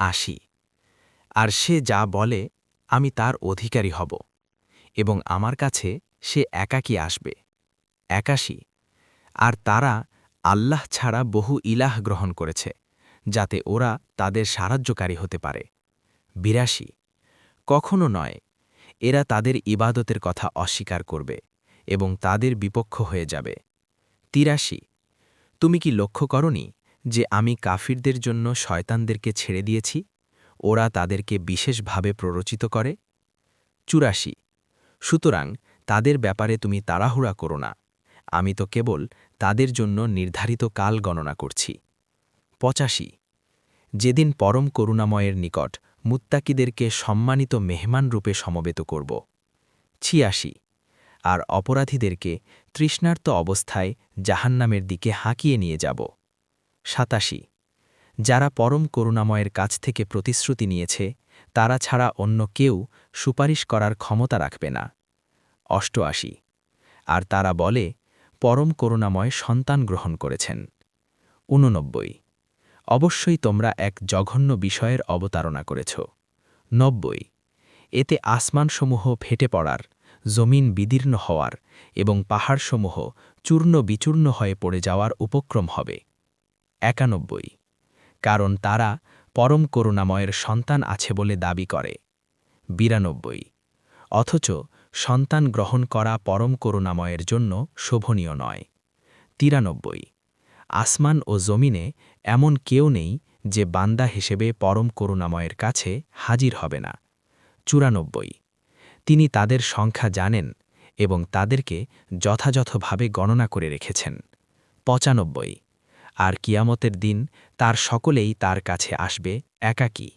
৮০ আর সে যা বলে আমি তার অধিকারী হব এবং আমার কাছে সে একাকী আসবে। ৮১ আর তারা আল্লাহ ছাড়া বহু ইলাহ গ্রহণ করেছে যাতে ওরা তাদের সাহায্যকারী হতে পারে। ৮২ কখনো নয়, এরা তাদের ইবাদতের কথা অস্বীকার করবে এবং তাদের বিপক্ষ হয়ে যাবে। ৮৩ তুমি কি লক্ষ্য করনি যে আমি কাফিরদের জন্য শয়তানদেরকে ছেড়ে দিয়েছি, ওরা তাদেরকে বিশেষভাবে প্ররোচিত করে। ৮৪ সুতরাং তাদের ব্যাপারে তুমি তাড়াহুড়া করো না, আমি তো কেবল তাদের জন্য নির্ধারিত কাল গণনা করছি। ৮৫ যেদিন পরম করুণাময়ের নিকট মুত্তাকিদেরকে সম্মানিত মেহমান রূপে সমবেত করব। ৮৬ আর অপরাধীদেরকে তৃষ্ণার্ত অবস্থায় জাহান্নামের দিকে হাঁকিয়ে নিয়ে যাব। ৮৭ যারা পরম করুণাময়ের কাছ থেকে প্রতিশ্রুতি নিয়েছে তারা ছাড়া অন্য কেউ সুপারিশ করার ক্ষমতা রাখবে না। ৮৮ আর তারা বলে পরম করুণাময় সন্তান গ্রহণ করেছেন। ৮৯ অবশ্যই তোমরা এক জঘন্য বিষয়ের অবতারণা করেছ। ৯০ এতে আসমানসমূহ ফেটে পড়ার, জমিন বিদীর্ণ হওয়ার এবং পাহাড়সমূহ চূর্ণ বিচূর্ণ হয়ে পড়ে যাওয়ার উপক্রম হবে। ৯১ কারণ তারা পরম করুণাময়ের সন্তান আছে বলে দাবি করে। ৯২ অথচ সন্তান গ্রহণ করা পরম করুণাময়ের জন্য শোভনীয় নয়। ৯৩ আসমান ও জমিনে এমন কেউ নেই যে বান্দা হিসেবে পরম করুণাময়ের কাছে হাজির হবে না। ৯৪ তিনি তাদের সংখ্যা জানেন এবং তাদেরকে যথাযথভাবে গণনা করে রেখেছেন। ৯৫ আর কিয়ামতের দিন তার সকলেই তার কাছে আসবে একাকী।